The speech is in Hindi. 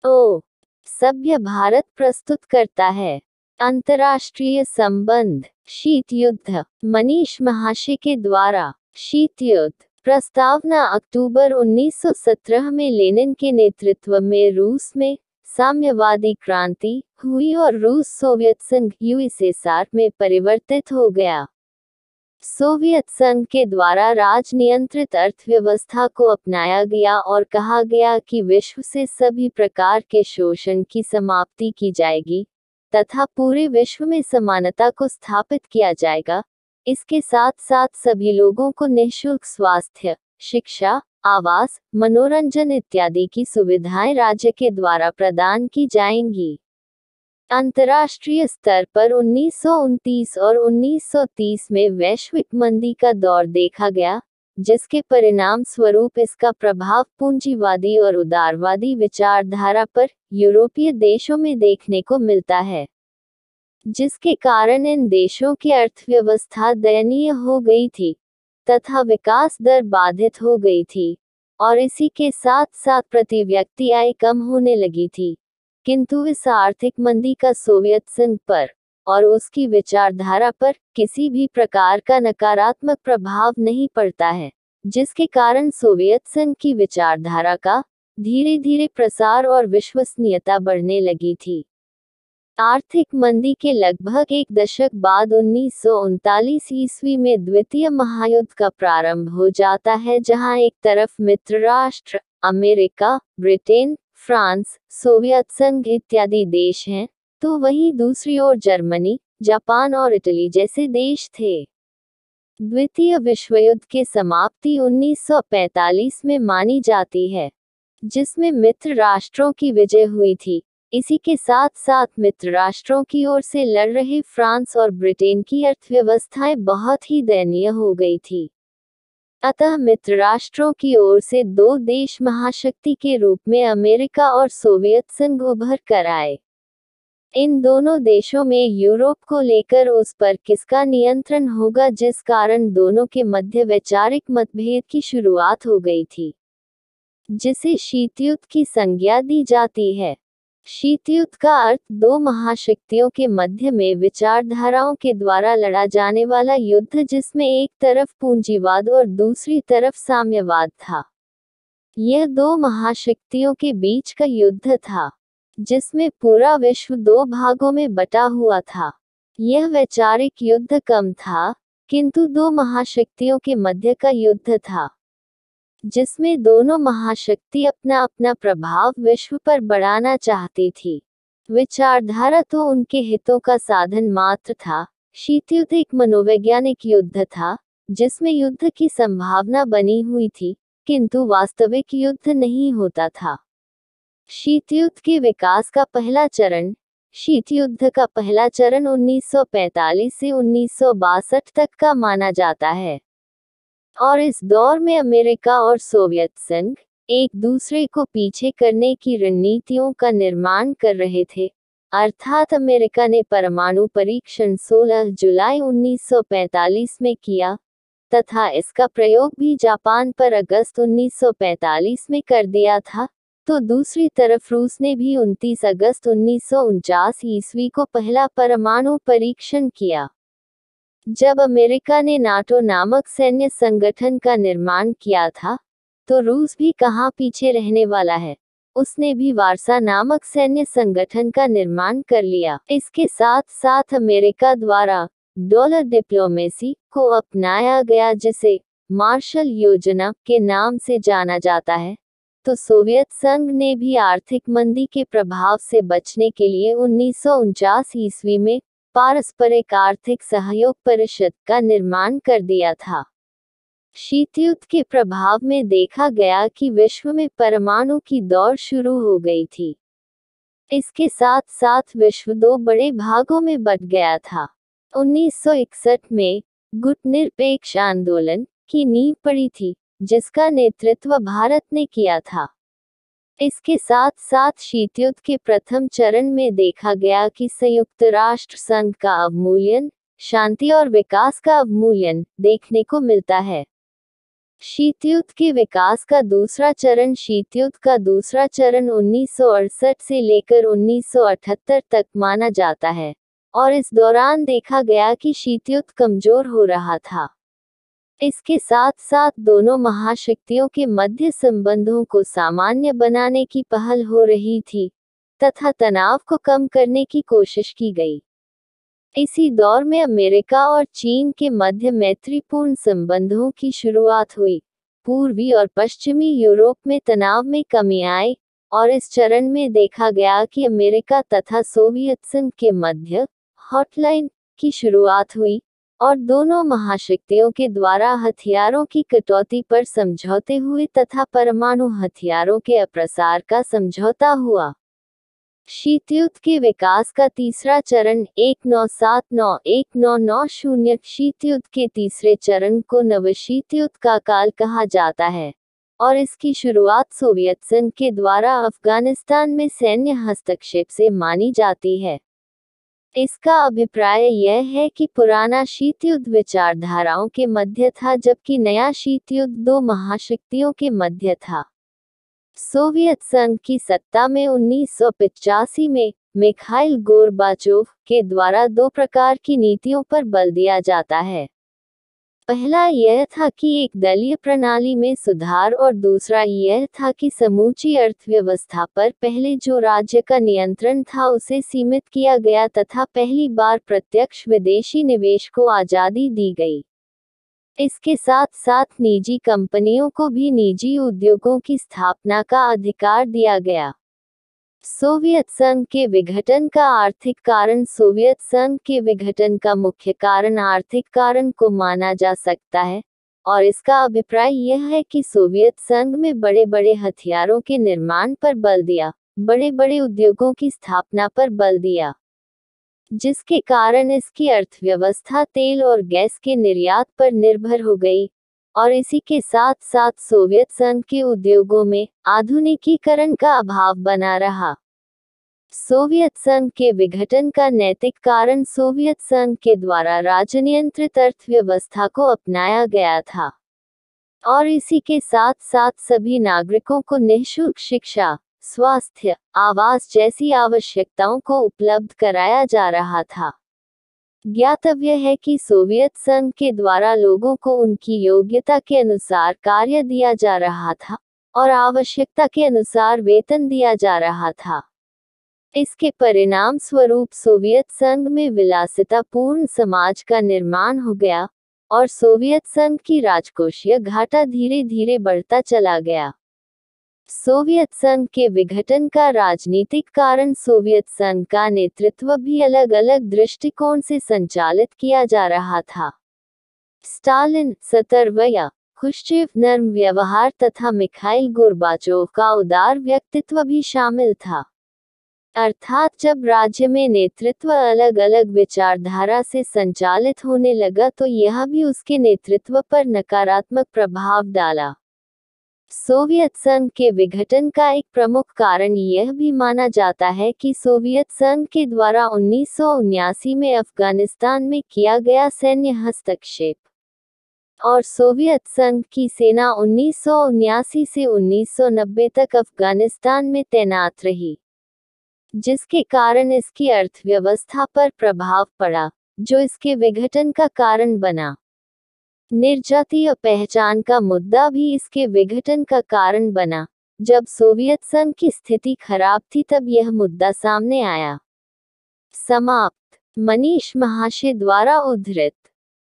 ओ सभ्य भारत प्रस्तुत करता है अंतर्राष्ट्रीय संबंध शीत युद्ध। मनीष महाशय के द्वारा शीत युद्ध प्रस्तावना अक्टूबर 1917 में लेनिन के नेतृत्व में रूस में साम्यवादी क्रांति हुई और रूस सोवियत संघ यूएसएसआर में परिवर्तित हो गया। सोवियत संघ के द्वारा राज नियंत्रित अर्थव्यवस्था को अपनाया गया और कहा गया कि विश्व से सभी प्रकार के शोषण की समाप्ति की जाएगी तथा पूरे विश्व में समानता को स्थापित किया जाएगा। इसके साथ साथ सभी लोगों को निःशुल्क स्वास्थ्य, शिक्षा, आवास, मनोरंजन इत्यादि की सुविधाएं राज्य के द्वारा प्रदान की जाएंगी। अंतर्राष्ट्रीय स्तर पर 1929 और 1930 में वैश्विक मंदी का दौर देखा गया, जिसके परिणाम स्वरूप इसका प्रभाव पूंजीवादी और उदारवादी विचारधारा पर यूरोपीय देशों में देखने को मिलता है, जिसके कारण इन देशों की अर्थव्यवस्था दयनीय हो गई थी तथा विकास दर बाधित हो गई थी और इसी के साथ साथ प्रति व्यक्ति आय कम होने लगी थी। किंतु इस आर्थिक मंदी का सोवियत संघ पर और उसकी विचारधारा पर किसी भी प्रकार का नकारात्मक प्रभाव नहीं पड़ता है, जिसके कारण सोवियत संघ की विचारधारा का धीरे धीरे प्रसार और विश्वसनीयता बढ़ने लगी थी। आर्थिक मंदी के लगभग एक दशक बाद 1939 ईस्वी में द्वितीय महायुद्ध का प्रारंभ हो जाता है, जहां एक तरफ मित्र राष्ट्र अमेरिका, ब्रिटेन, फ्रांस, सोवियत संघ इत्यादि देश हैं, तो वहीं दूसरी ओर जर्मनी, जापान और इटली जैसे देश थे। द्वितीय विश्व युद्ध की समाप्ति 1945 में मानी जाती है, जिसमें मित्र राष्ट्रों की विजय हुई थी। इसी के साथ साथ मित्र राष्ट्रों की ओर से लड़ रहे फ्रांस और ब्रिटेन की अर्थव्यवस्थाएं बहुत ही दयनीय हो गई थी। अतः मित्र राष्ट्रों की ओर से दो देश महाशक्ति के रूप में अमेरिका और सोवियत संघ उभर कर आए। इन दोनों देशों में यूरोप को लेकर उस पर किसका नियंत्रण होगा, जिस कारण दोनों के मध्य वैचारिक मतभेद की शुरुआत हो गई थी, जिसे शीत युद्ध की संज्ञा दी जाती है। शीत युद्ध का अर्थ दो महाशक्तियों के मध्य में विचारधाराओं के द्वारा लड़ा जाने वाला युद्ध, जिसमें एक तरफ पूंजीवाद और दूसरी तरफ साम्यवाद था। यह दो महाशक्तियों के बीच का युद्ध था, जिसमें पूरा विश्व दो भागों में बटा हुआ था। यह वैचारिक युद्ध कम था, किंतु दो महाशक्तियों के मध्य का युद्ध था, जिसमें दोनों महाशक्ति अपना अपना प्रभाव विश्व पर बढ़ाना चाहती थी। विचारधारा तो उनके हितों का साधन मात्र था। शीत युद्ध एक मनोवैज्ञानिक युद्ध था, जिसमें युद्ध की संभावना बनी हुई थी, किंतु वास्तविक युद्ध नहीं होता था। शीत युद्ध के विकास का पहला चरण शीत युद्ध का पहला चरण 1945 से 1962 तक का माना जाता है और इस दौर में अमेरिका और सोवियत संघ एक दूसरे को पीछे करने की रणनीतियों का निर्माण कर रहे थे। अर्थात अमेरिका ने परमाणु परीक्षण 16 जुलाई 1945 में किया तथा इसका प्रयोग भी जापान पर अगस्त 1945 में कर दिया था, तो दूसरी तरफ रूस ने भी 29 अगस्त 1949 ईस्वी को पहला परमाणु परीक्षण किया। जब अमेरिका ने नाटो नामक सैन्य संगठन का निर्माण किया था, तो रूस भी कहाँ पीछे रहने वाला है, उसने भी वार्सा नामक सैन्य संगठन का निर्माण कर लिया। इसके साथ साथ अमेरिका द्वारा डॉलर डिप्लोमेसी को अपनाया गया, जिसे मार्शल योजना के नाम से जाना जाता है। तो सोवियत संघ ने भी आर्थिक मंदी के प्रभाव से बचने के लिए 1949 ईस्वी में पारस्परिक आर्थिक सहयोग परिषद का निर्माण कर दिया था। शीत युद्ध के प्रभाव में देखा गया कि विश्व में परमाणु की दौड़ शुरू हो गई थी। इसके साथ साथ विश्व दो बड़े भागों में बंट गया था। 1961 में गुटनिरपेक्ष आंदोलन की नींव पड़ी थी, जिसका नेतृत्व भारत ने किया था। इसके साथ साथ शीत युद्ध के प्रथम चरण में देखा गया कि संयुक्त राष्ट्र संघ का अवमूल्यन, शांति और विकास का अवमूल्यन देखने को मिलता है। शीतयुद्ध के विकास का दूसरा चरण शीतयुद्ध का दूसरा चरण 1968 से लेकर 1978 तक माना जाता है, और इस दौरान देखा गया कि शीतयुद्ध कमजोर हो रहा था। इसके साथ साथ दोनों महाशक्तियों के मध्य संबंधों को सामान्य बनाने की पहल हो रही थी, तथा तनाव को कम करने की कोशिश की गई। इसी दौर में अमेरिका और चीन के मध्य मैत्रीपूर्ण संबंधों की शुरुआत हुई। पूर्वी और पश्चिमी यूरोप में तनाव में कमी आई, और इस चरण में देखा गया कि अमेरिका तथा सोवियत संघ के मध्य हॉटलाइन की शुरुआत हुई, और दोनों महाशक्तियों के द्वारा हथियारों की कटौती पर समझौते हुए तथा परमाणु हथियारों के अप्रसार का समझौता हुआ। शीतयुद्ध के विकास का तीसरा चरण 1979-1990 शीतयुद्ध के तीसरे चरण को नवशीतयुद्ध का काल कहा जाता है, और इसकी शुरुआत सोवियत संघ के द्वारा अफगानिस्तान में सैन्य हस्तक्षेप से मानी जाती है। इसका अभिप्राय यह है कि पुराना शीतयुद्ध विचारधाराओं के मध्य था, जबकि नया शीतयुद्ध दो महाशक्तियों के मध्य था। सोवियत संघ की सत्ता में 1985 में मिखाइल गोर्बाचोव के द्वारा दो प्रकार की नीतियों पर बल दिया जाता है। पहला यह था कि एक दलीय प्रणाली में सुधार, और दूसरा यह था कि समूची अर्थव्यवस्था पर पहले जो राज्य का नियंत्रण था उसे सीमित किया गया तथा पहली बार प्रत्यक्ष विदेशी निवेश को आज़ादी दी गई। इसके साथ साथ निजी कंपनियों को भी निजी उद्योगों की स्थापना का अधिकार दिया गया। सोवियत संघ के विघटन का आर्थिक कारण सोवियत संघ के विघटन का मुख्य कारण आर्थिक कारण को माना जा सकता है, और इसका अभिप्राय यह है कि सोवियत संघ में बड़े बड़े हथियारों के निर्माण पर बल दिया, बड़े बड़े उद्योगों की स्थापना पर बल दिया, जिसके कारण इसकी अर्थव्यवस्था तेल और गैस के निर्यात पर निर्भर हो गई, और इसी के साथ साथ सोवियत संघ के उद्योगों में आधुनिकीकरण का अभाव बना रहा। सोवियत संघ के विघटन का नैतिक कारण सोवियत संघ के द्वारा राजनियंत्रित अर्थव्यवस्था को अपनाया गया था, और इसी के साथ साथ सभी नागरिकों को निःशुल्क शिक्षा, स्वास्थ्य, आवास जैसी आवश्यकताओं को उपलब्ध कराया जा रहा था। ज्ञातव्य है कि सोवियत संघ के द्वारा लोगों को उनकी योग्यता के अनुसार कार्य दिया जा रहा था, और आवश्यकता के अनुसार वेतन दिया जा रहा था। इसके परिणाम स्वरूप सोवियत संघ में विलासितापूर्ण समाज का निर्माण हो गया, और सोवियत संघ की राजकोषीय घाटा धीरे धीरे बढ़ता चला गया। सोवियत संघ के विघटन का राजनीतिक कारण सोवियत संघ का नेतृत्व भी अलग अलग दृष्टिकोण से संचालित किया जा रहा था। स्टालिन सतर्वया, खुश्चेव नर्म व्यवहार तथा मिखाइल गोर्बाचोव का उदार व्यक्तित्व भी शामिल था। अर्थात जब राज्य में नेतृत्व अलग अलग विचारधारा से संचालित होने लगा तो यह भी उसके नेतृत्व पर नकारात्मक प्रभाव डाला। सोवियत संघ के विघटन का एक प्रमुख कारण यह भी माना जाता है कि सोवियत संघ के द्वारा 1979 में अफगानिस्तान में किया गया सैन्य हस्तक्षेप, और सोवियत संघ की सेना 1979 से 1990 तक अफगानिस्तान में तैनात रही, जिसके कारण इसकी अर्थव्यवस्था पर प्रभाव पड़ा, जो इसके विघटन का कारण बना। निर्जातीय पहचान का मुद्दा भी इसके विघटन का कारण बना। जब सोवियत संघ की स्थिति खराब थी तब यह मुद्दा सामने आया। समाप्त। मनीष महाशय द्वारा उद्धृत।